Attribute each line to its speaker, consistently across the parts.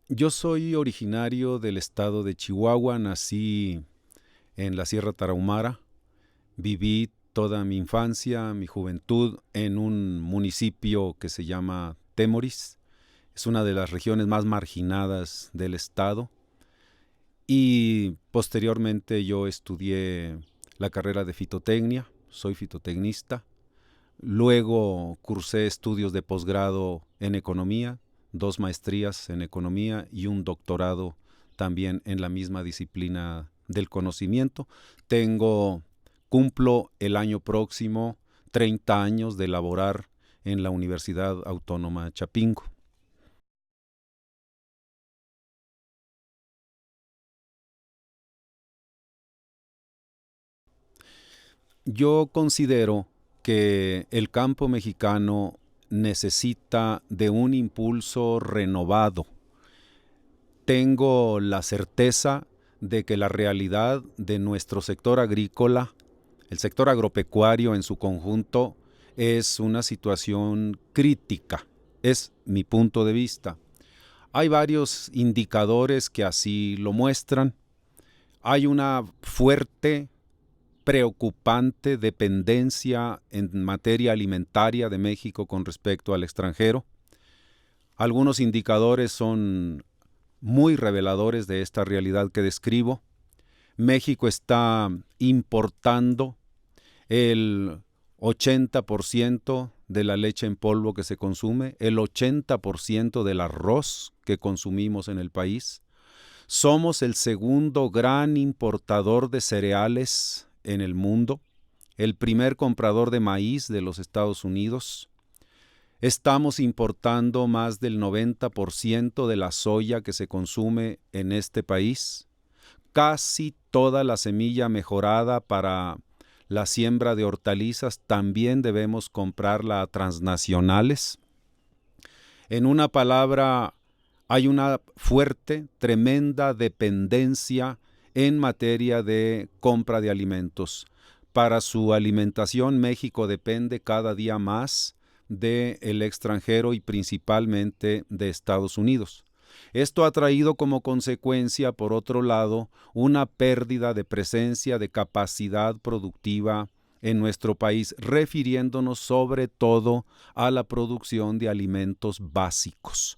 Speaker 1: Yo soy originario del estado de Chihuahua, nací en la Sierra Tarahumara, viví toda mi infancia, mi juventud en un municipio que se llama Temoris. Es una de las regiones más marginadas del estado y posteriormente yo estudié la carrera de fitotecnia, soy fitotecnista. Luego cursé estudios de posgrado en economía, 2 maestrías en economía y un doctorado también en la misma disciplina del conocimiento. Tengo, cumplo el año próximo 30 años de laborar en la Universidad Autónoma Chapingo. Yo considero que el campo mexicano necesita de un impulso renovado. Tengo la certeza de que la realidad de nuestro sector agrícola, el sector agropecuario en su conjunto, es una situación crítica. Es mi punto de vista. Hay varios indicadores que así lo muestran. Hay una fuerte, preocupante dependencia en materia alimentaria de México con respecto al extranjero. Algunos indicadores son muy reveladores de esta realidad que describo. México está importando el 80% de la leche en polvo que se consume, el 80% del arroz que consumimos en el país. Somos el segundo gran importador de cereales en el mundo, el primer comprador de maíz de los Estados Unidos. Estamos importando más del 90% de la soya que se consume en este país. Casi toda la semilla mejorada para la siembra de hortalizas también debemos comprarla a transnacionales. En una palabra, hay una fuerte, tremenda dependencia en materia de compra de alimentos. Para su alimentación, México depende cada día más del extranjero y principalmente de Estados Unidos. Esto ha traído como consecuencia, por otro lado, una pérdida de presencia, de capacidad productiva en nuestro país, refiriéndonos sobre todo a la producción de alimentos básicos.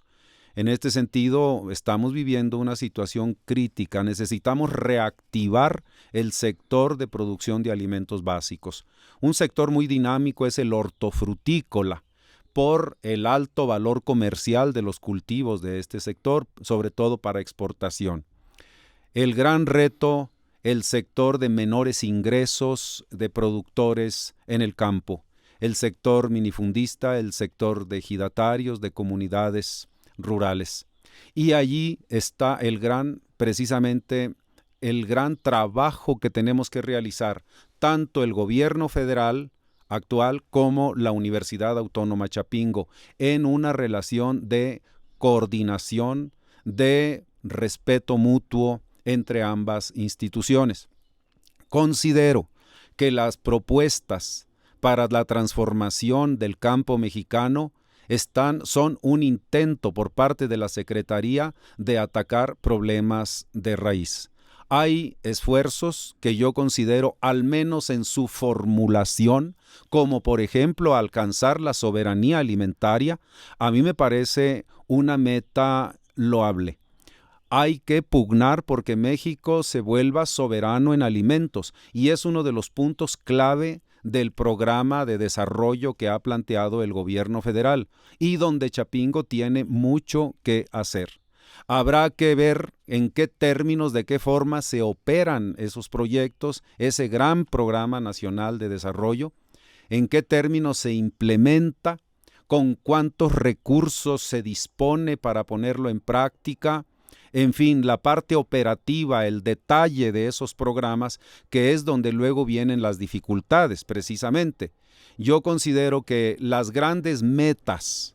Speaker 1: En este sentido, estamos viviendo una situación crítica. Necesitamos reactivar el sector de producción de alimentos básicos. Un sector muy dinámico es el hortofrutícola, por el alto valor comercial de los cultivos de este sector, sobre todo para exportación. El gran reto, el sector de menores ingresos de productores en el campo, el sector minifundista, el sector de ejidatarios, de comunidades rurales. Y allí está precisamente el gran trabajo que tenemos que realizar, tanto el gobierno federal actual como la Universidad Autónoma Chapingo, en una relación de coordinación, de respeto mutuo entre ambas instituciones. Considero que las propuestas para la transformación del campo mexicano son un intento por parte de la Secretaría de atacar problemas de raíz. Hay esfuerzos que yo considero, al menos en su formulación, como por ejemplo alcanzar la soberanía alimentaria, a mí me parece una meta loable. Hay que pugnar porque México se vuelva soberano en alimentos y es uno de los puntos clave del programa de desarrollo que ha planteado el gobierno federal y donde Chapingo tiene mucho que hacer. Habrá que ver en qué términos, de qué forma se operan esos proyectos, ese gran programa nacional de desarrollo, en qué términos se implementa, con cuántos recursos se dispone para ponerlo en práctica. En fin, la parte operativa, el detalle de esos programas, que es donde luego vienen las dificultades, precisamente. Yo considero que las grandes metas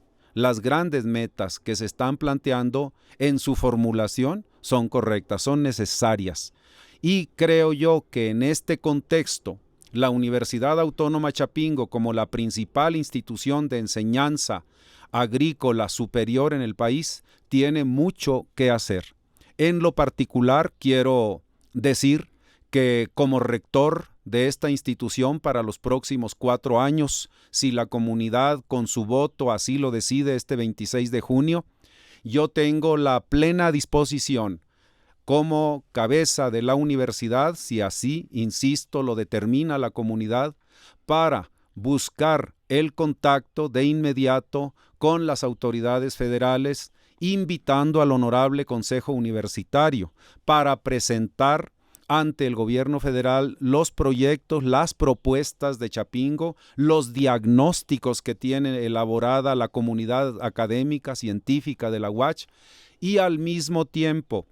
Speaker 1: que se están planteando en su formulación son correctas, son necesarias. Y creo yo que en este contexto, la Universidad Autónoma Chapingo, como la principal institución de enseñanza agrícola superior en el país, tiene mucho que hacer. En lo particular, quiero decir que como rector de esta institución para los próximos 4 años, si la comunidad con su voto así lo decide este 26 de junio, yo tengo la plena disposición como cabeza de la universidad, si así, insisto, lo determina la comunidad, para buscar el contacto de inmediato con las autoridades federales, invitando al Honorable Consejo Universitario para presentar ante el gobierno federal los proyectos, las propuestas de Chapingo, los diagnósticos que tiene elaborada la comunidad académica, científica de la UACH, y al mismo tiempo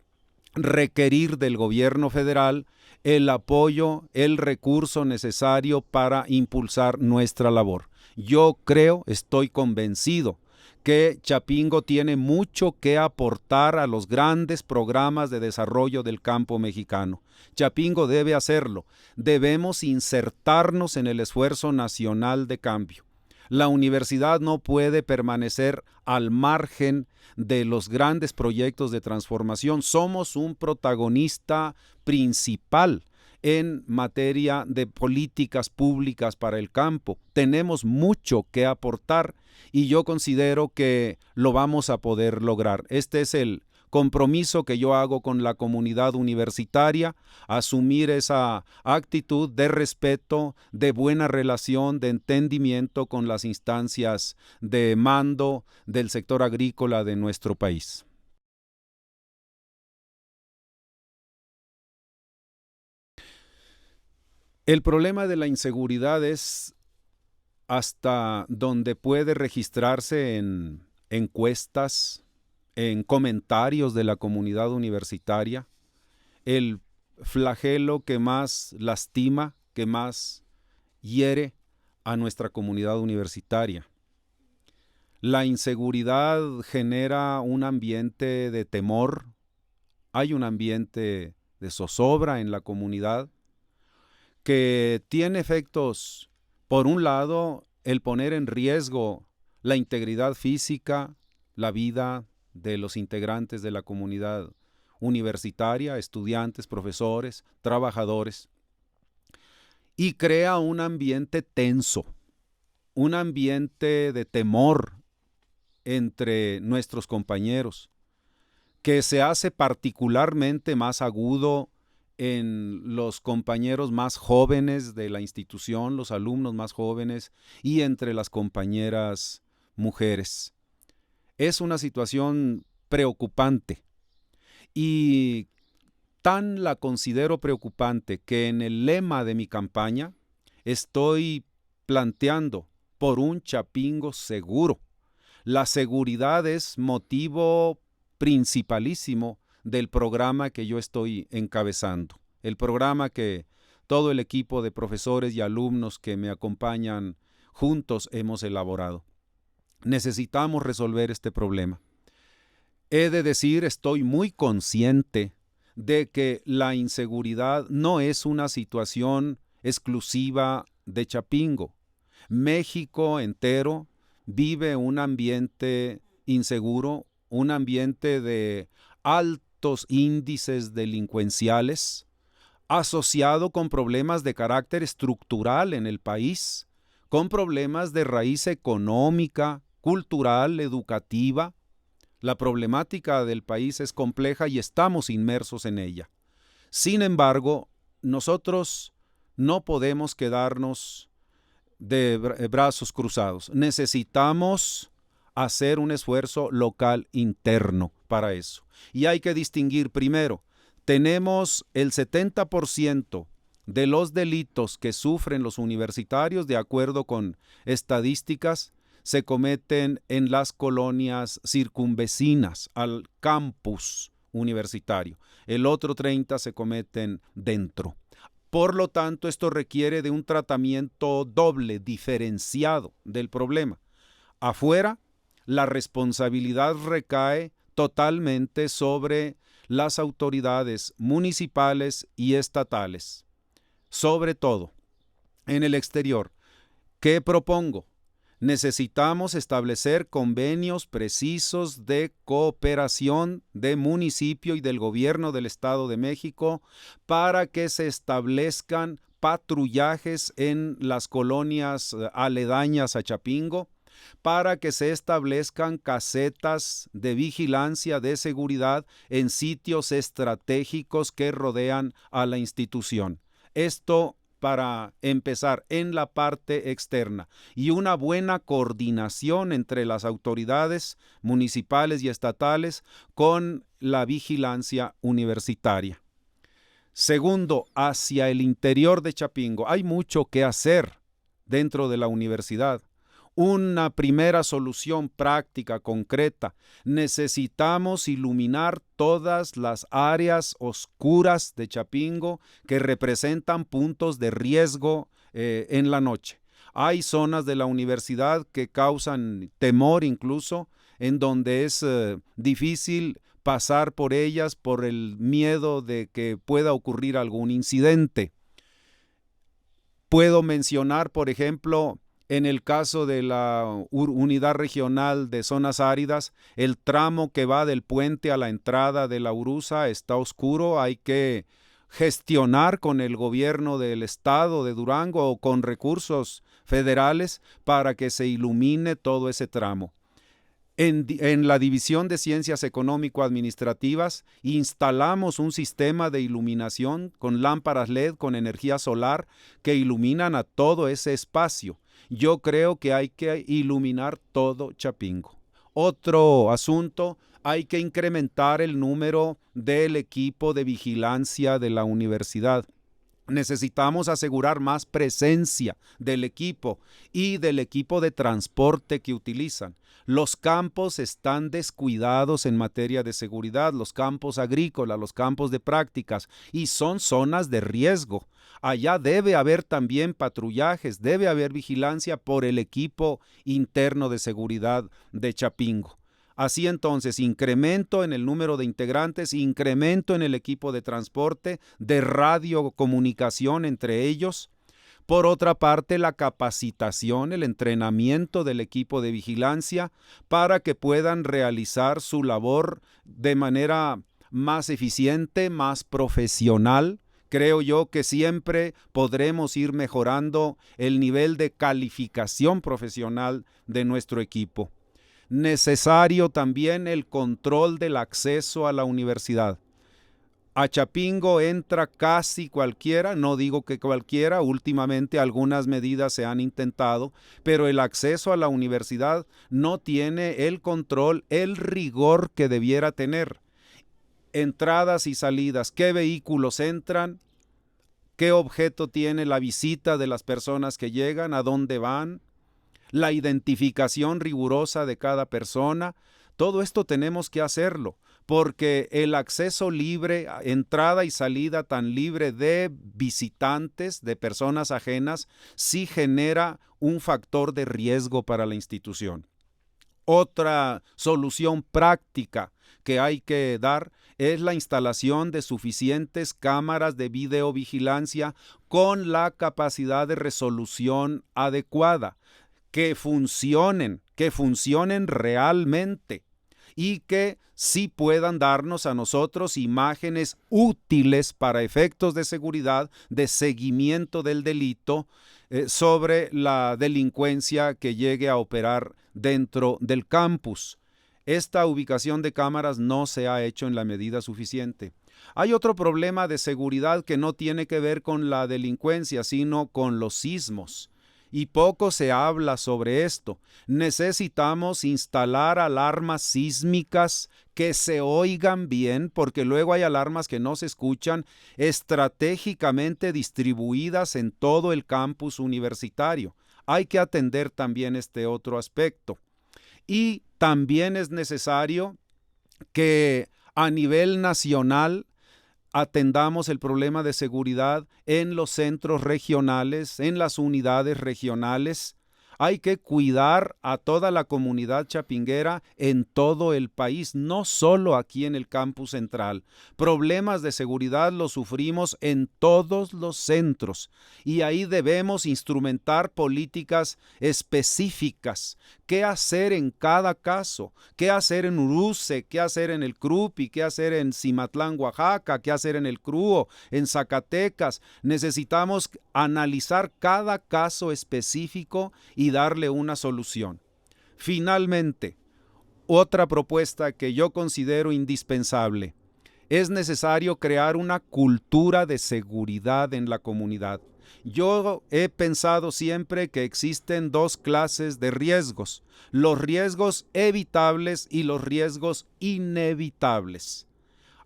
Speaker 1: requerir del gobierno federal el apoyo, el recurso necesario para impulsar nuestra labor. Yo creo, estoy convencido que Chapingo tiene mucho que aportar a los grandes programas de desarrollo del campo mexicano. Chapingo debe hacerlo. Debemos insertarnos en el esfuerzo nacional de cambio. La universidad no puede permanecer al margen de los grandes proyectos de transformación. Somos un protagonista principal en materia de políticas públicas para el campo. Tenemos mucho que aportar y yo considero que lo vamos a poder lograr. Este es el compromiso que yo hago con la comunidad universitaria, asumir esa actitud de respeto, de buena relación, de entendimiento con las instancias de mando del sector agrícola de nuestro país. El problema de la inseguridad es hasta donde puede registrarse en encuestas, en comentarios de la comunidad universitaria, el flagelo que más lastima, que más hiere a nuestra comunidad universitaria. La inseguridad genera un ambiente de temor, hay un ambiente de zozobra en la comunidad que tiene efectos, por un lado, el poner en riesgo la integridad física, la vida de los integrantes de la comunidad universitaria, estudiantes, profesores, trabajadores, y crea un ambiente tenso, un ambiente de temor entre nuestros compañeros, que se hace particularmente más agudo en los compañeros más jóvenes de la institución, los alumnos más jóvenes, y entre las compañeras mujeres. Es una situación preocupante y tan la considero preocupante que en el lema de mi campaña estoy planteando por un Chapingo seguro. La seguridad es motivo principalísimo del programa que yo estoy encabezando, el programa que todo el equipo de profesores y alumnos que me acompañan juntos hemos elaborado. Necesitamos resolver este problema. He de decir, estoy muy consciente de que la inseguridad no es una situación exclusiva de Chapingo. México entero vive un ambiente inseguro, un ambiente de altos índices delincuenciales, asociado con problemas de carácter estructural en el país, con problemas de raíz económica, cultural, educativa. La problemática del país es compleja y estamos inmersos en ella. Sin embargo, nosotros no podemos quedarnos de brazos cruzados. Necesitamos hacer un esfuerzo local interno para eso. Y hay que distinguir primero, tenemos el 70% de los delitos que sufren los universitarios, de acuerdo con estadísticas, se cometen en las colonias circunvecinas al campus universitario. El otro 30% se cometen dentro. Por lo tanto, esto requiere de un tratamiento doble, diferenciado del problema. Afuera, la responsabilidad recae totalmente sobre las autoridades municipales y estatales. Sobre todo, en el exterior, ¿qué propongo? Necesitamos establecer convenios precisos de cooperación del municipio y del gobierno del Estado de México para que se establezcan patrullajes en las colonias aledañas a Chapingo, para que se establezcan casetas de vigilancia de seguridad en sitios estratégicos que rodean a la institución. Esto para empezar en la parte externa, y una buena coordinación entre las autoridades municipales y estatales con la vigilancia universitaria. Segundo, hacia el interior de Chapingo hay mucho que hacer dentro de la universidad. Una primera solución práctica, concreta: necesitamos iluminar todas las áreas oscuras de Chapingo que representan puntos de riesgo en la noche. Hay zonas de la universidad que causan temor incluso, en donde es difícil pasar por ellas por el miedo de que pueda ocurrir algún incidente. Puedo mencionar, por ejemplo, en el caso de la Unidad Regional de Zonas Áridas, el tramo que va del puente a la entrada de la Uruza está oscuro. Hay que gestionar con el gobierno del estado de Durango o con recursos federales para que se ilumine todo ese tramo. En la División de Ciencias Económico-Administrativas instalamos un sistema de iluminación con lámparas LED con energía solar que iluminan a todo ese espacio. Yo creo que hay que iluminar todo Chapingo. Otro asunto: hay que incrementar el número del equipo de vigilancia de la universidad. Necesitamos asegurar más presencia del equipo y del equipo de transporte que utilizan. Los campos están descuidados en materia de seguridad, los campos agrícolas, los campos de prácticas, y son zonas de riesgo. Allá debe haber también patrullajes, debe haber vigilancia por el equipo interno de seguridad de Chapingo. Así entonces, incremento en el número de integrantes, incremento en el equipo de transporte, de radiocomunicación entre ellos. Por otra parte, la capacitación, el entrenamiento del equipo de vigilancia para que puedan realizar su labor de manera más eficiente, más profesional. Creo yo que siempre podremos ir mejorando el nivel de calificación profesional de nuestro equipo. Necesario también el control del acceso a la universidad. A Chapingo entra casi cualquiera, no digo que cualquiera, últimamente algunas medidas se han intentado, pero el acceso a la universidad no tiene el control, el rigor que debiera tener. Entradas y salidas, qué vehículos entran, qué objeto tiene la visita de las personas que llegan, a dónde van, la identificación rigurosa de cada persona. Todo esto tenemos que hacerlo, porque el acceso libre, entrada y salida tan libre de visitantes, de personas ajenas, sí genera un factor de riesgo para la institución. Otra solución práctica que hay que dar es la instalación de suficientes cámaras de videovigilancia con la capacidad de resolución adecuada, que funcionen realmente y que sí puedan darnos a nosotros imágenes útiles para efectos de seguridad, de seguimiento del delito, sobre la delincuencia que llegue a operar dentro del campus. Esta ubicación de cámaras no se ha hecho en la medida suficiente. Hay otro problema de seguridad que no tiene que ver con la delincuencia, sino con los sismos. Y poco se habla sobre esto. Necesitamos instalar alarmas sísmicas que se oigan bien, porque luego hay alarmas que no se escuchan, estratégicamente distribuidas en todo el campus universitario. Hay que atender también este otro aspecto. Y también es necesario que a nivel nacional atendamos el problema de seguridad en los centros regionales, en las unidades regionales. Hay que cuidar a toda la comunidad chapinguera en todo el país, no solo aquí en el campus central. Problemas de seguridad los sufrimos en todos los centros y ahí debemos instrumentar políticas específicas. ¿Qué hacer en cada caso? ¿Qué hacer en Uruse? ¿Qué hacer en el Crupi? ¿Qué hacer en Cimatlán, Oaxaca? ¿Qué hacer en el Cruo? ¿En Zacatecas? Necesitamos analizar cada caso específico y darle una solución. Finalmente, otra propuesta que yo considero indispensable. Es necesario crear una cultura de seguridad en la comunidad. Yo he pensado siempre que existen dos clases de riesgos: los riesgos evitables y los riesgos inevitables.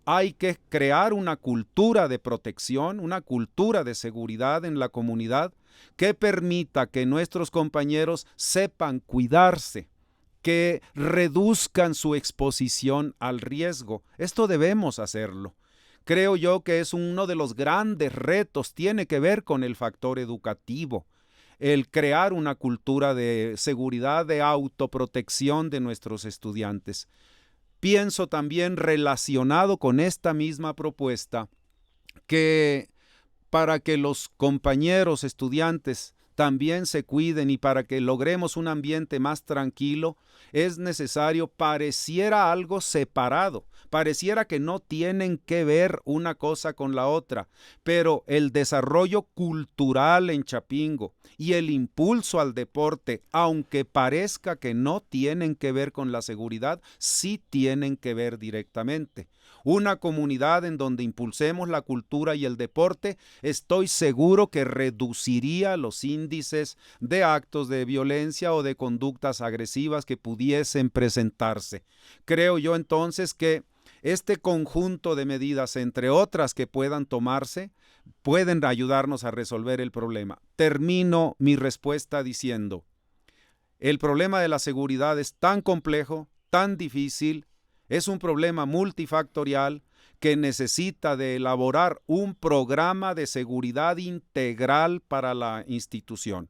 Speaker 1: Hay que crear una cultura de protección, una cultura de seguridad en la comunidad que permita que nuestros compañeros sepan cuidarse, que reduzcan su exposición al riesgo. Esto debemos hacerlo. Creo yo que es uno de los grandes retos, tiene que ver con el factor educativo, el crear una cultura de seguridad, de autoprotección de nuestros estudiantes. Pienso también, relacionado con esta misma propuesta, que para que los compañeros estudiantes también se cuiden y para que logremos un ambiente más tranquilo, es necesario, pareciera algo separado, pareciera que no tienen que ver una cosa con la otra, pero el desarrollo cultural en Chapingo y el impulso al deporte, aunque parezca que no tienen que ver con la seguridad, sí tienen que ver directamente. Una comunidad en donde impulsemos la cultura y el deporte, estoy seguro que reduciría los índices de actos de violencia o de conductas agresivas que pudiesen presentarse. Creo yo entonces que este conjunto de medidas, entre otras que puedan tomarse, pueden ayudarnos a resolver el problema. Termino mi respuesta diciendo: el problema de la seguridad es tan complejo, tan difícil, es un problema multifactorial que necesita de elaborar un programa de seguridad integral para la institución.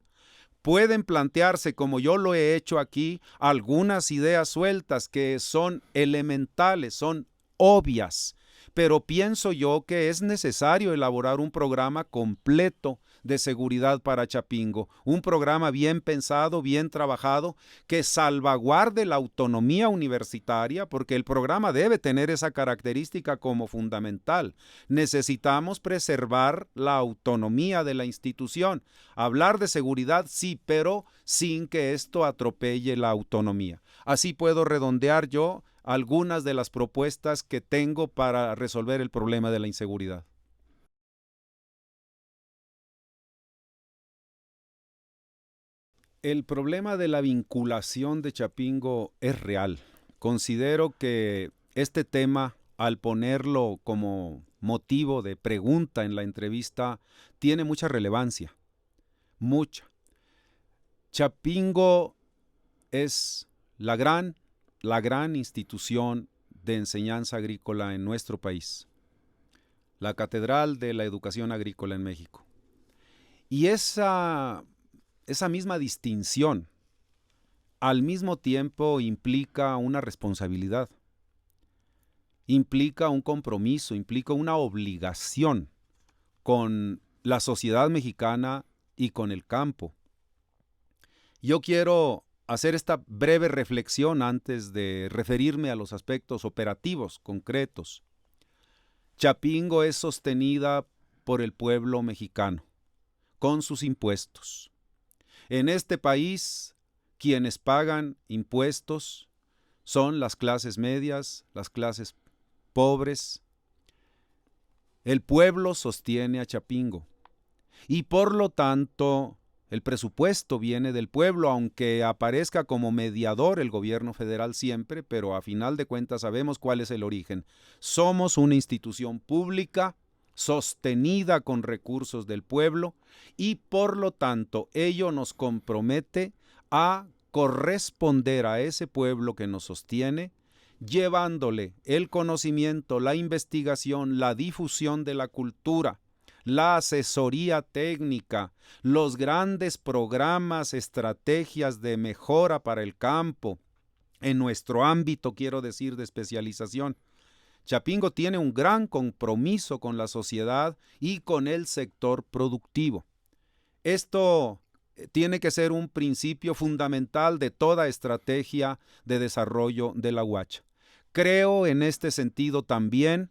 Speaker 1: Pueden plantearse, como yo lo he hecho aquí, algunas ideas sueltas que son elementales, son obvias, pero pienso yo que es necesario elaborar un programa completo de seguridad para Chapingo, un programa bien pensado, bien trabajado, que salvaguarde la autonomía universitaria, porque el programa debe tener esa característica como fundamental. Necesitamos preservar la autonomía de la institución. Hablar de seguridad sí, pero sin que esto atropelle la autonomía. Así puedo redondear yo algunas de las propuestas que tengo para resolver el problema de la inseguridad. El problema de la vinculación de Chapingo es real. Considero que este tema, al ponerlo como motivo de pregunta en la entrevista, tiene mucha relevancia, mucha. Chapingo es la gran institución de enseñanza agrícola en nuestro país, la catedral de la educación agrícola en México. Y esa misma distinción al mismo tiempo implica una responsabilidad, implica un compromiso, implica una obligación con la sociedad mexicana y con el campo. Yo quiero hacer esta breve reflexión antes de referirme a los aspectos operativos concretos. Chapingo es sostenida por el pueblo mexicano, con sus impuestos. En este país, quienes pagan impuestos son las clases medias, las clases pobres. El pueblo sostiene a Chapingo y por lo tanto el presupuesto viene del pueblo, aunque aparezca como mediador el gobierno federal siempre, pero a final de cuentas sabemos cuál es el origen. Somos una institución pública sostenida con recursos del pueblo y por lo tanto ello nos compromete a corresponder a ese pueblo que nos sostiene, llevándole el conocimiento, la investigación, la difusión de la cultura, la asesoría técnica, los grandes programas, estrategias de mejora para el campo, en nuestro ámbito, quiero decir, de especialización. Chapingo tiene un gran compromiso con la sociedad y con el sector productivo. Esto tiene que ser un principio fundamental de toda estrategia de desarrollo de la UACH. Creo en este sentido también,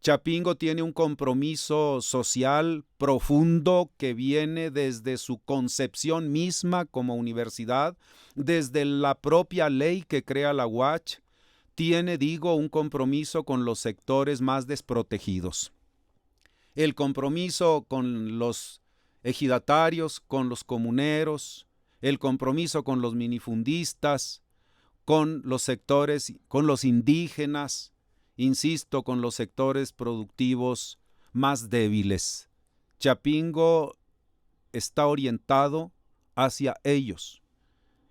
Speaker 1: Chapingo tiene un compromiso social profundo que viene desde su concepción misma como universidad, desde la propia ley que crea la UACH. Tiene, un compromiso con los sectores más desprotegidos. El compromiso con los ejidatarios, con los comuneros, el compromiso con los minifundistas, con los sectores, con los indígenas, insisto, con los sectores productivos más débiles. Chapingo está orientado hacia ellos.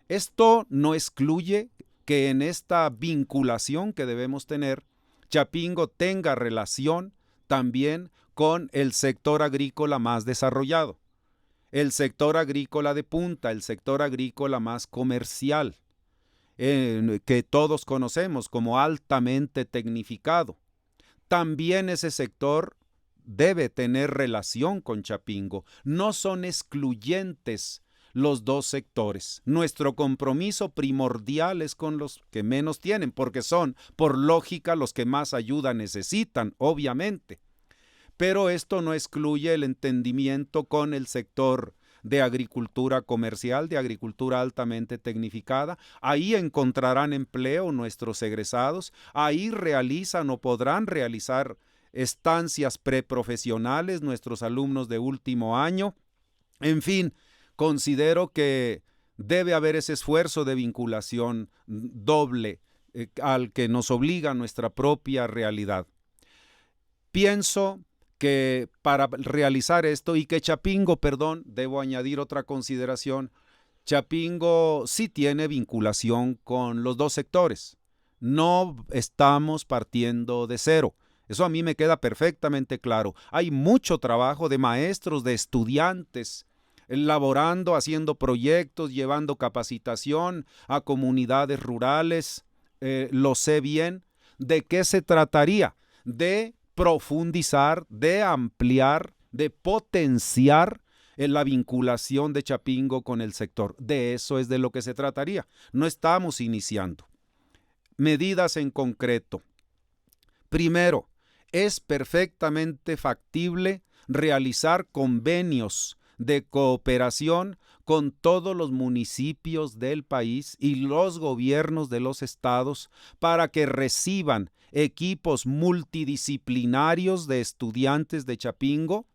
Speaker 1: Esto no excluye que en esta vinculación que debemos tener, Chapingo tenga relación también con el sector agrícola más desarrollado, el sector agrícola de punta, el sector agrícola más comercial, que todos conocemos como altamente tecnificado. También ese sector debe tener relación con Chapingo. No son excluyentes los dos sectores. Nuestro compromiso primordial es con los que menos tienen, porque son, por lógica, los que más ayuda necesitan, obviamente. Pero esto no excluye el entendimiento con el sector de agricultura comercial, de agricultura altamente tecnificada. Ahí encontrarán empleo nuestros egresados, ahí realizan o podrán realizar estancias preprofesionales nuestros alumnos de último año. En fin, considero que debe haber ese esfuerzo de vinculación doble al que nos obliga nuestra propia realidad. Pienso que para realizar esto, y que Chapingo, debo añadir otra consideración, Chapingo sí tiene vinculación con los dos sectores. No estamos partiendo de cero. Eso a mí me queda perfectamente claro. Hay mucho trabajo de maestros, de estudiantes, elaborando, haciendo proyectos, llevando capacitación a comunidades rurales. Lo sé bien. ¿De qué se trataría? De profundizar, de ampliar, de potenciar la vinculación de Chapingo con el sector. De eso es de lo que se trataría. No estamos iniciando. Medidas en concreto. Primero, es perfectamente factible realizar convenios de cooperación con todos los municipios del país y los gobiernos de los estados para que reciban equipos multidisciplinarios de estudiantes de Chapingo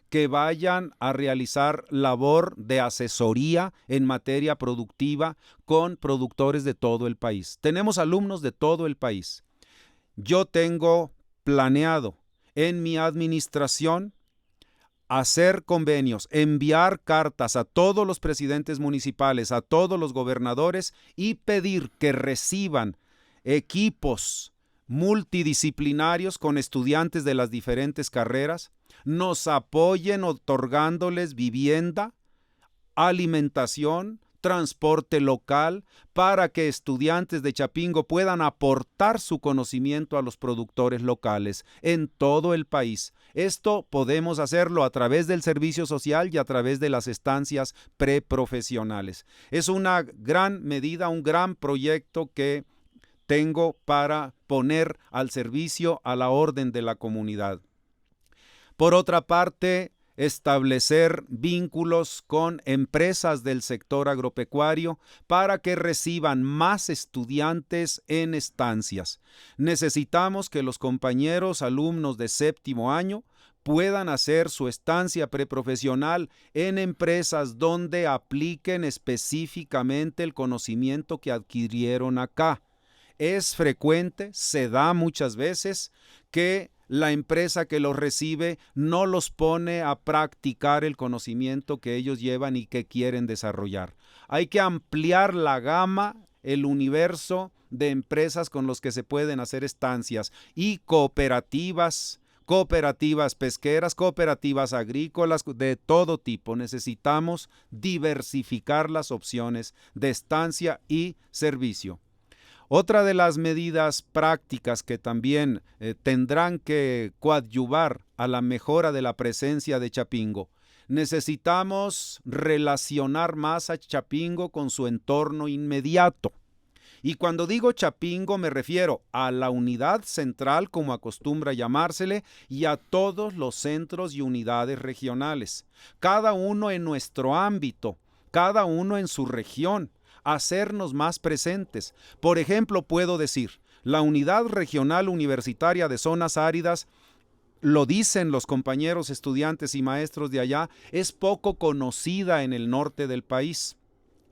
Speaker 1: que vayan a realizar labor de asesoría en materia productiva con productores de todo el país. Tenemos alumnos de todo el país. Yo tengo planeado en mi administración hacer convenios, enviar cartas a todos los presidentes municipales, a todos los gobernadores y pedir que reciban equipos multidisciplinarios con estudiantes de las diferentes carreras, nos apoyen otorgándoles vivienda, alimentación, transporte local, para que estudiantes de Chapingo puedan aportar su conocimiento a los productores locales en todo el país. Esto podemos hacerlo a través del servicio social y a través de las estancias preprofesionales. Es una gran medida, un gran proyecto que tengo para poner al servicio, a la orden de la comunidad. Por otra parte, establecer vínculos con empresas del sector agropecuario para que reciban más estudiantes en estancias. Necesitamos que los compañeros alumnos de séptimo año puedan hacer su estancia preprofesional en empresas donde apliquen específicamente el conocimiento que adquirieron acá. Es frecuente, se da muchas veces, que la empresa que los recibe no los pone a practicar el conocimiento que ellos llevan y que quieren desarrollar. Hay que ampliar la gama, el universo de empresas con los que se pueden hacer estancias y cooperativas cooperativas pesqueras, cooperativas agrícolas, de todo tipo. Necesitamos diversificar las opciones de estancia y servicio. Otra de las medidas prácticas que también tendrán que coadyuvar a la mejora de la presencia de Chapingo. Necesitamos relacionar más a Chapingo con su entorno inmediato. Y cuando digo Chapingo me refiero a la unidad central, como acostumbra llamársele, y a todos los centros y unidades regionales, cada uno en nuestro ámbito, cada uno en su región, hacernos más presentes. Por ejemplo, puedo decir, la Unidad Regional Universitaria de Zonas Áridas, lo dicen los compañeros estudiantes y maestros de allá, es poco conocida en el norte del país.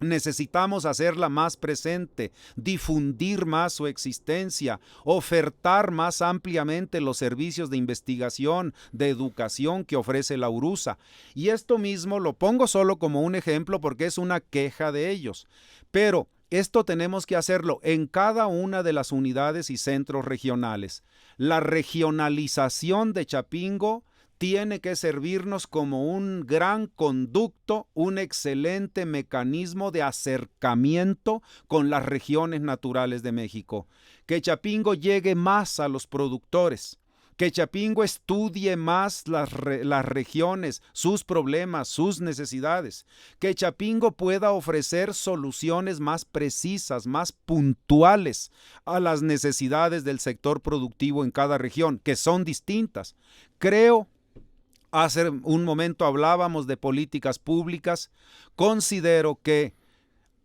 Speaker 1: Necesitamos hacerla más presente, difundir más su existencia, ofertar más ampliamente los servicios de investigación, de educación que ofrece la URUZA. Y esto mismo lo pongo solo como un ejemplo porque es una queja de ellos. Pero esto tenemos que hacerlo en cada una de las unidades y centros regionales. La regionalización de Chapingo tiene que servirnos como un gran conducto, un excelente mecanismo de acercamiento con las regiones naturales de México. Que Chapingo llegue más a los productores, que Chapingo estudie más las regiones, sus problemas, sus necesidades, que Chapingo pueda ofrecer soluciones más precisas, más puntuales a las necesidades del sector productivo en cada región, que son distintas. Creo, hace un momento hablábamos de políticas públicas. Considero que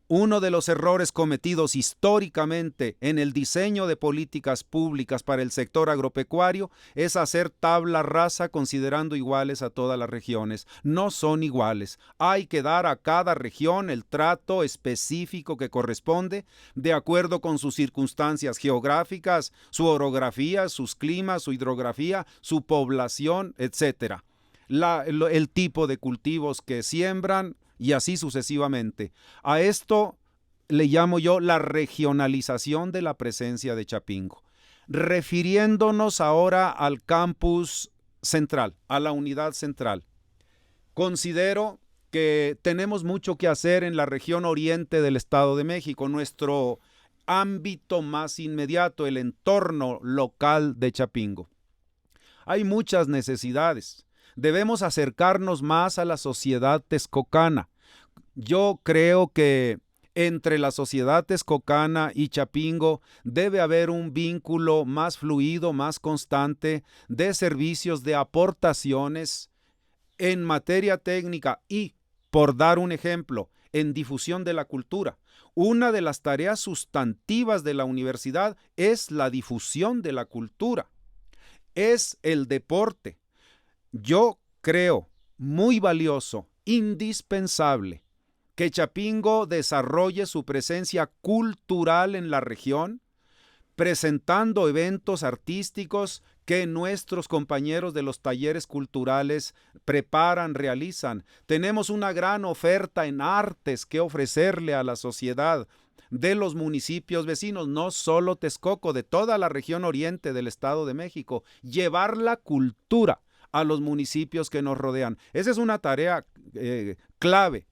Speaker 1: uno de los errores cometidos históricamente en el diseño de políticas públicas para el sector agropecuario es hacer tabla rasa considerando iguales a todas las regiones. No son iguales. Hay que dar a cada región el trato específico que corresponde de acuerdo con sus circunstancias geográficas, su orografía, sus climas, su hidrografía, su población, etcétera. El tipo de cultivos que siembran y así sucesivamente. A esto le llamo yo la regionalización de la presencia de Chapingo. Refiriéndonos ahora al campus central, a la unidad central. Considero que tenemos mucho que hacer en la región oriente del Estado de México, nuestro ámbito más inmediato, el entorno local de Chapingo. Hay muchas necesidades. Debemos acercarnos más a la sociedad texcocana. Yo creo que entre la sociedad texcocana y Chapingo debe haber un vínculo más fluido, más constante de servicios, de aportaciones en materia técnica y, por dar un ejemplo, en difusión de la cultura. Una de las tareas sustantivas de la universidad es la difusión de la cultura, es el deporte. Yo creo muy valioso, indispensable, que Chapingo desarrolle su presencia cultural en la región, presentando eventos artísticos que nuestros compañeros de los talleres culturales preparan, realizan. Tenemos una gran oferta en artes que ofrecerle a la sociedad de los municipios vecinos, no solo Texcoco, de toda la región oriente del Estado de México, llevar la cultura a los municipios que nos rodean. Esa es una tarea clave.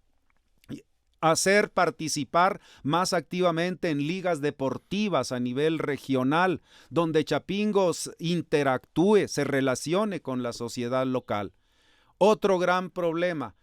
Speaker 1: Hacer participar más activamente en ligas deportivas a nivel regional, donde Chapingo interactúe, se relacione con la sociedad local. Otro gran problema,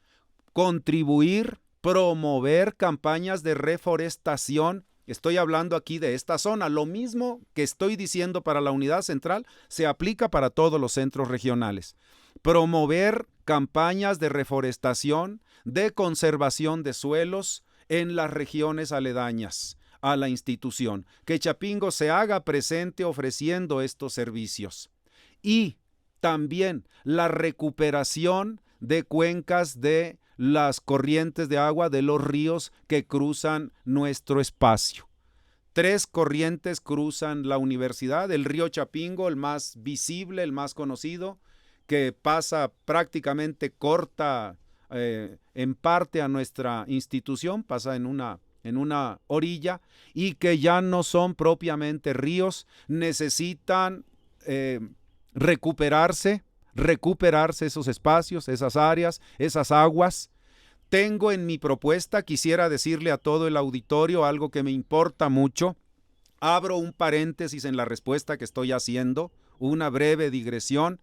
Speaker 1: contribuir, promover campañas de reforestación. Estoy hablando aquí de esta zona. Lo mismo que estoy diciendo para la unidad central se aplica para todos los centros regionales. Promover campañas de reforestación, de conservación de suelos en las regiones aledañas a la institución. Que Chapingo se haga presente ofreciendo estos servicios. Y también la recuperación de cuencas de las corrientes de agua de los ríos que cruzan nuestro espacio. 3 corrientes cruzan la universidad, el río Chapingo, el más visible, el más conocido, que pasa prácticamente corta en parte a nuestra institución, pasa en una orilla, y que ya no son propiamente ríos, necesitan recuperarse esos espacios, esas áreas, esas aguas. Tengo en mi propuesta, quisiera decirle a todo el auditorio algo que me importa mucho. Abro un paréntesis en la respuesta que estoy haciendo, una breve digresión.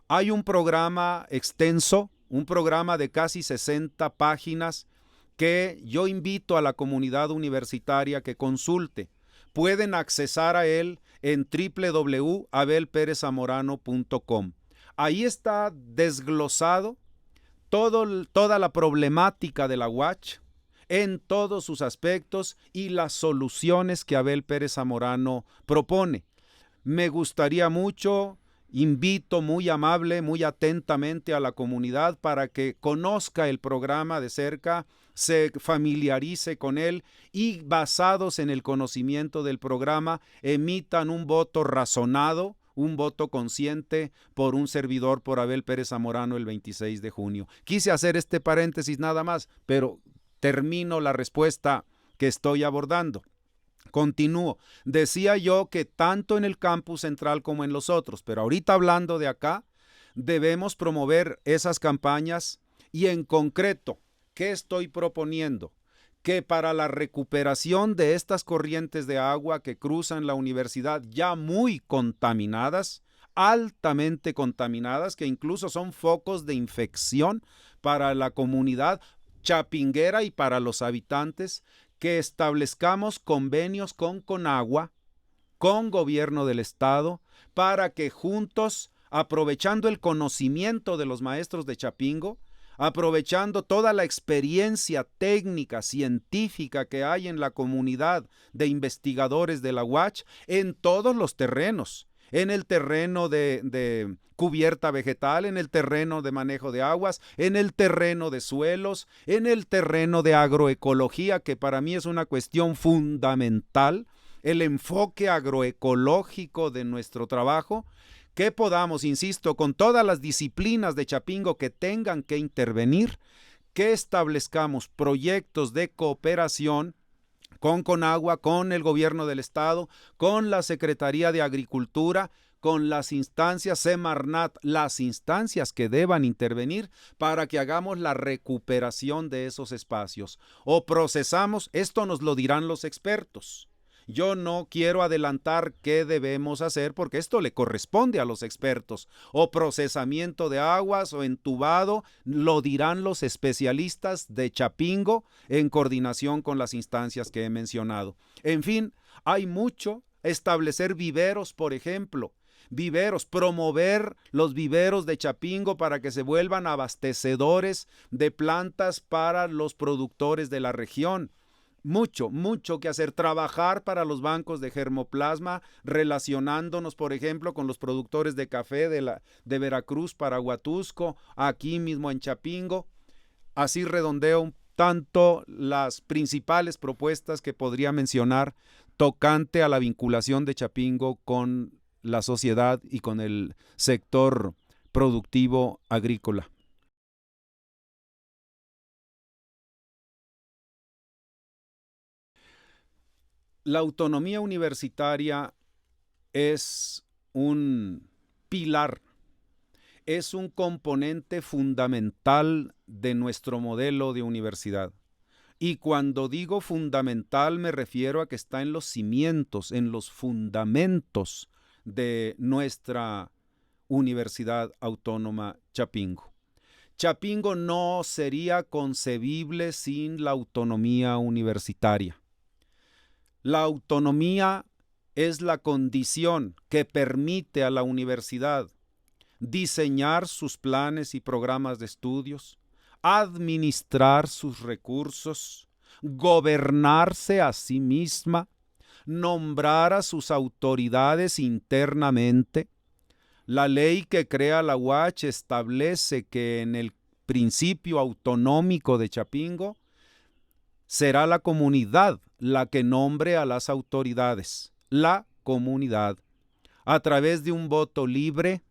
Speaker 1: Hay un programa extenso, un programa de casi 60 páginas que yo invito a la comunidad universitaria que consulte. Pueden accesar a él en www.abelperezamorano.com. Ahí está desglosado toda la problemática de la UACH en todos sus aspectos y las soluciones que Abel Pérez Zamorano propone. Me gustaría mucho, invito muy amable, muy atentamente a la comunidad para que conozca el programa de cerca, se familiarice con él y basados en el conocimiento del programa emitan un voto razonado, un voto consciente por un servidor, por Abel Pérez Zamorano, el 26 de junio. Quise hacer este paréntesis nada más, pero termino la respuesta que estoy abordando. Continúo. Decía yo que tanto en el campus central como en los otros, pero ahorita hablando de acá, debemos promover esas campañas y en concreto, ¿qué estoy proponiendo? Que para la recuperación de estas corrientes de agua que cruzan la universidad ya muy contaminadas, altamente contaminadas, que incluso son focos de infección para la comunidad chapinguera y para los habitantes, que establezcamos convenios con Conagua, con gobierno del estado, para que juntos, aprovechando el conocimiento de los maestros de Chapingo, aprovechando toda la experiencia técnica, científica que hay en la comunidad de investigadores de la UACH, en todos los terrenos, en el terreno de cubierta vegetal, en el terreno de manejo de aguas, en el terreno de suelos, en el terreno de agroecología, que para mí es una cuestión fundamental, el enfoque agroecológico de nuestro trabajo, que podamos, insisto, con todas las disciplinas de Chapingo que tengan que intervenir, que establezcamos proyectos de cooperación con Conagua, con el gobierno del estado, con la Secretaría de Agricultura, con las instancias Semarnat, las instancias que deban intervenir para que hagamos la recuperación de esos espacios. O procesamos, esto nos lo dirán los expertos. Yo no quiero adelantar qué debemos hacer porque esto le corresponde a los expertos. O procesamiento de aguas o entubado, lo dirán los especialistas de Chapingo en coordinación con las instancias que he mencionado. En fin, hay mucho. Establecer viveros, por ejemplo. Viveros, promover los viveros de Chapingo para que se vuelvan abastecedores de plantas para los productores de la región. Mucho que hacer. Trabajar para los bancos de germoplasma, relacionándonos, por ejemplo, con los productores de café de Veracruz para Huatusco, aquí mismo en Chapingo. Así redondeo un tanto las principales propuestas que podría mencionar tocante a la vinculación de Chapingo con la sociedad y con el sector productivo agrícola. La autonomía universitaria es un pilar, es un componente fundamental de nuestro modelo de universidad. Y cuando digo fundamental me refiero a que está en los cimientos, en los fundamentos de nuestra Universidad Autónoma Chapingo. Chapingo no sería concebible sin la autonomía universitaria. La autonomía es la condición que permite a la universidad diseñar sus planes y programas de estudios, administrar sus recursos, gobernarse a sí misma, nombrar a sus autoridades internamente. La ley que crea la UACH establece que en el principio autonómico de Chapingo será la comunidad la que nombre a las autoridades, la comunidad, a través de un voto libre,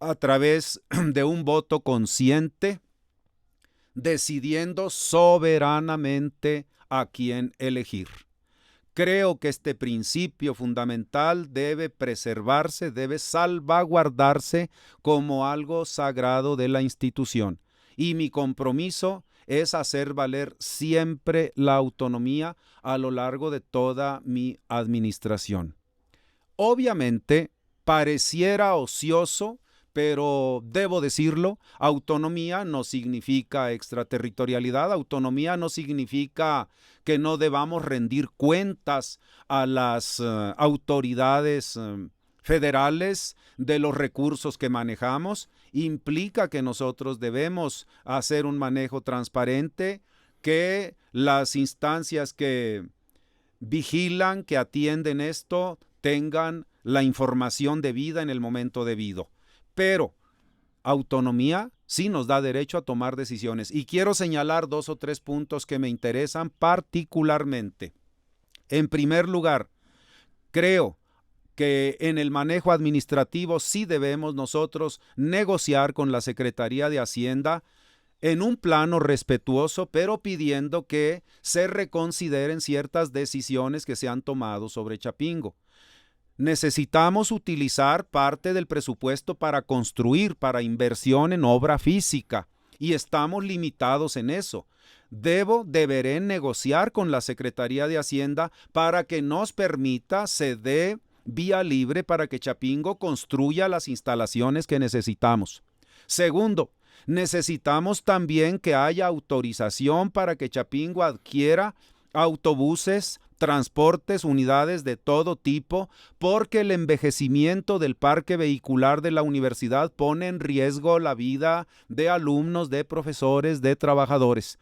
Speaker 1: a través de un voto consciente, decidiendo soberanamente a quién elegir. Creo que este principio fundamental debe preservarse, debe salvaguardarse como algo sagrado de la institución. Y mi compromiso es hacer valer siempre la autonomía a lo largo de toda mi administración. Obviamente, pareciera ocioso, pero debo decirlo, autonomía no significa extraterritorialidad, autonomía no significa que no debamos rendir cuentas a las autoridades federales de los recursos que manejamos, implica que nosotros debemos hacer un manejo transparente, que las instancias que vigilan, que atienden esto, tengan la información debida en el momento debido. Pero autonomía sí nos da derecho a tomar decisiones. Y quiero señalar 2 o 3 puntos que me interesan particularmente. En primer lugar, creo que en el manejo administrativo sí debemos nosotros negociar con la Secretaría de Hacienda en un plano respetuoso, pero pidiendo que se reconsideren ciertas decisiones que se han tomado sobre Chapingo. Necesitamos utilizar parte del presupuesto para construir, para inversión en obra física, y estamos limitados en eso. Deberé negociar con la Secretaría de Hacienda para que nos permita, se dé vía libre para que Chapingo construya las instalaciones que necesitamos. Segundo, necesitamos también que haya autorización para que Chapingo adquiera autobuses, transportes, unidades de todo tipo, porque el envejecimiento del parque vehicular de la universidad pone en riesgo la vida de alumnos, de profesores, de trabajadores.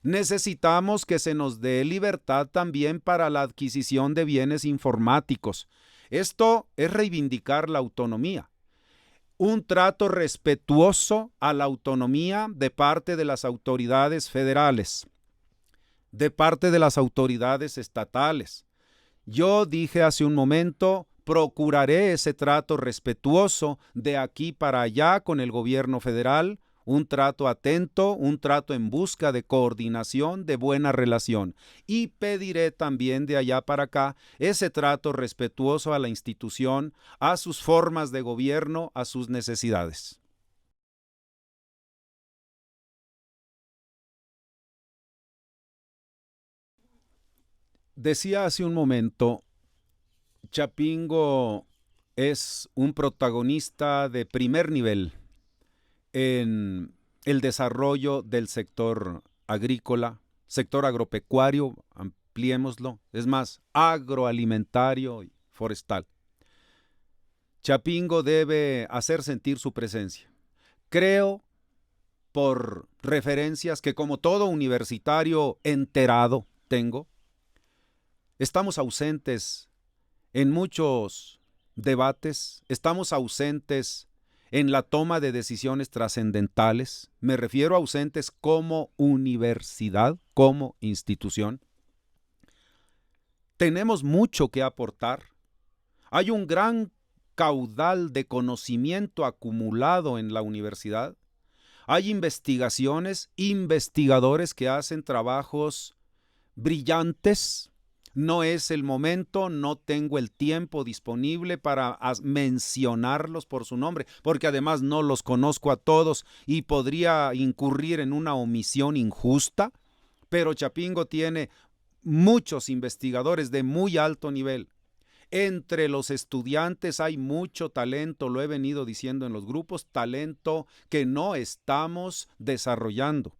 Speaker 1: Necesitamos que se nos dé libertad también para la adquisición de bienes informáticos. Esto es reivindicar la autonomía. Un trato respetuoso a la autonomía de parte de las autoridades federales, de parte de las autoridades estatales. Yo dije hace un momento, procuraré ese trato respetuoso de aquí para allá con el gobierno federal, un trato atento, un trato en busca de coordinación, de buena relación. Y pediré también de allá para acá ese trato respetuoso a la institución, a sus formas de gobierno, a sus necesidades. Decía hace un momento, Chapingo es un protagonista de primer nivel en el desarrollo del sector agrícola, sector agropecuario, ampliémoslo, es más, agroalimentario y forestal. Chapingo debe hacer sentir su presencia. Creo, por referencias que como todo universitario enterado tengo, estamos ausentes en muchos debates, estamos ausentes en la toma de decisiones trascendentales. Me refiero a ausentes como universidad, como institución. Tenemos mucho que aportar. Hay un gran caudal de conocimiento acumulado en la universidad. Hay investigaciones, investigadores que hacen trabajos brillantes. No es el momento, no tengo el tiempo disponible para mencionarlos por su nombre, porque además no los conozco a todos y podría incurrir en una omisión injusta, pero Chapingo tiene muchos investigadores de muy alto nivel. Entre los estudiantes hay mucho talento, lo he venido diciendo en los grupos, talento que no estamos desarrollando.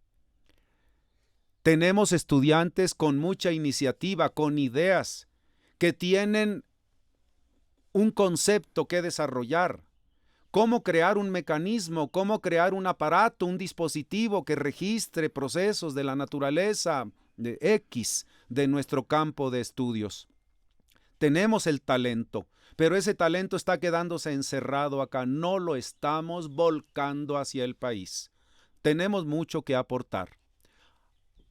Speaker 1: Tenemos estudiantes con mucha iniciativa, con ideas, que tienen un concepto que desarrollar. Cómo crear un mecanismo, cómo crear un aparato, un dispositivo que registre procesos de la naturaleza de X de nuestro campo de estudios. Tenemos el talento, pero ese talento está quedándose encerrado acá, no lo estamos volcando hacia el país. Tenemos mucho que aportar.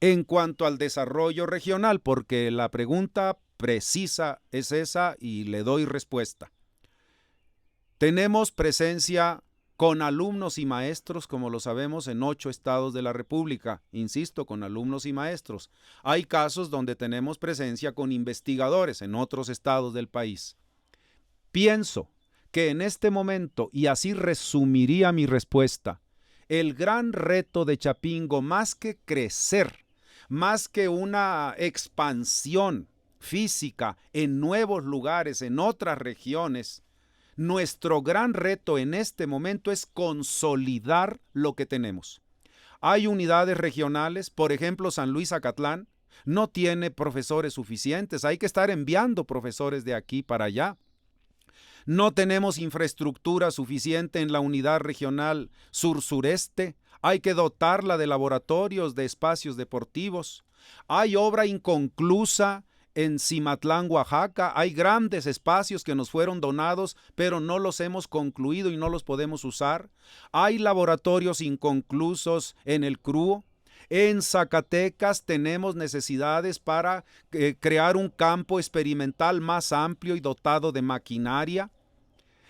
Speaker 1: En cuanto al desarrollo regional, porque la pregunta precisa es esa y le doy respuesta. Tenemos presencia con alumnos y maestros, como lo sabemos, en 8 estados de la República. Insisto, con alumnos y maestros. Hay casos donde tenemos presencia con investigadores en otros estados del país. Pienso que en este momento, y así resumiría mi respuesta, el gran reto de Chapingo, más que crecer, más que una expansión física en nuevos lugares, en otras regiones, nuestro gran reto en este momento es consolidar lo que tenemos. Hay unidades regionales, por ejemplo, San Luis Acatlán no tiene profesores suficientes, hay que estar enviando profesores de aquí para allá. No tenemos infraestructura suficiente en la unidad regional sur-sureste, hay que dotarla de laboratorios, de espacios deportivos. Hay obra inconclusa en Cimatlán, Oaxaca, hay grandes espacios que nos fueron donados, pero no los hemos concluido y no los podemos usar. Hay laboratorios inconclusos en el CRUO. En Zacatecas tenemos necesidades para crear un campo experimental más amplio y dotado de maquinaria.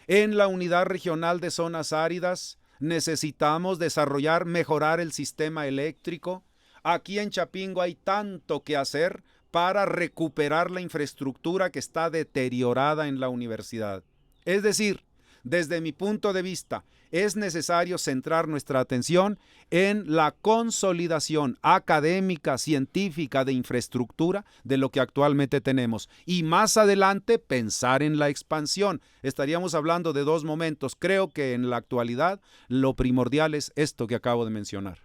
Speaker 1: En la unidad regional de zonas áridas necesitamos desarrollar, mejorar el sistema eléctrico. Aquí en Chapingo hay tanto que hacer para recuperar la infraestructura que está deteriorada en la universidad. Es decir, desde mi punto de vista, es necesario centrar nuestra atención en la consolidación académica, científica, de infraestructura de lo que actualmente tenemos. Y más adelante pensar en la expansión. Estaríamos hablando de 2 momentos. Creo que en la actualidad lo primordial es esto que acabo de mencionar.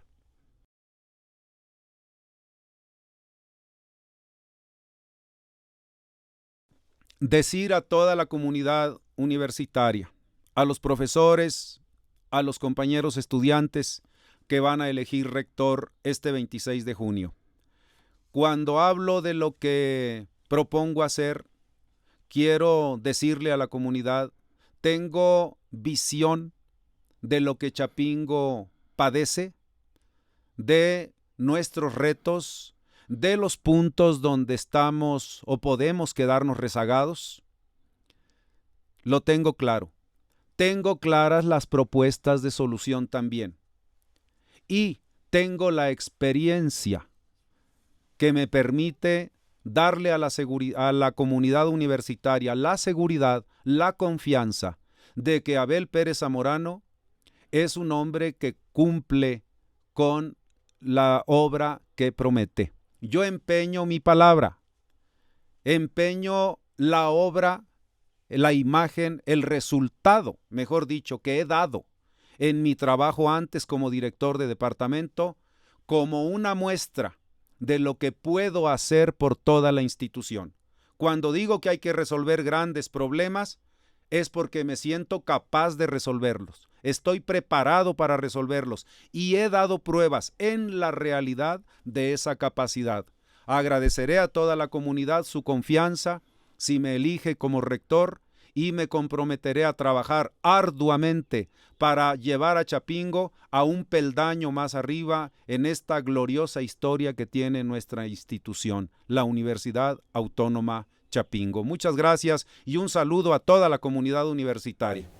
Speaker 1: Decir a toda la comunidad universitaria, a los profesores, a los compañeros estudiantes que van a elegir rector este 26 de junio. Cuando hablo de lo que propongo hacer, quiero decirle a la comunidad, tengo visión de lo que Chapingo padece, de nuestros retos, de los puntos donde estamos o podemos quedarnos rezagados. Lo tengo claro. Tengo claras las propuestas de solución también. Y tengo la experiencia que me permite darle a la comunidad universitaria la seguridad, la confianza de que Abel Pérez Zamorano es un hombre que cumple con la obra que promete. Yo empeño mi palabra, empeño la obra, la imagen, el resultado, mejor dicho, que he dado en mi trabajo antes como director de departamento, como una muestra de lo que puedo hacer por toda la institución. Cuando digo que hay que resolver grandes problemas, es porque me siento capaz de resolverlos. Estoy preparado para resolverlos y he dado pruebas en la realidad de esa capacidad. Agradeceré a toda la comunidad su confianza si me elige como rector y me comprometeré a trabajar arduamente para llevar a Chapingo a un peldaño más arriba en esta gloriosa historia que tiene nuestra institución, la Universidad Autónoma Chapingo. Muchas gracias y un saludo a toda la comunidad universitaria.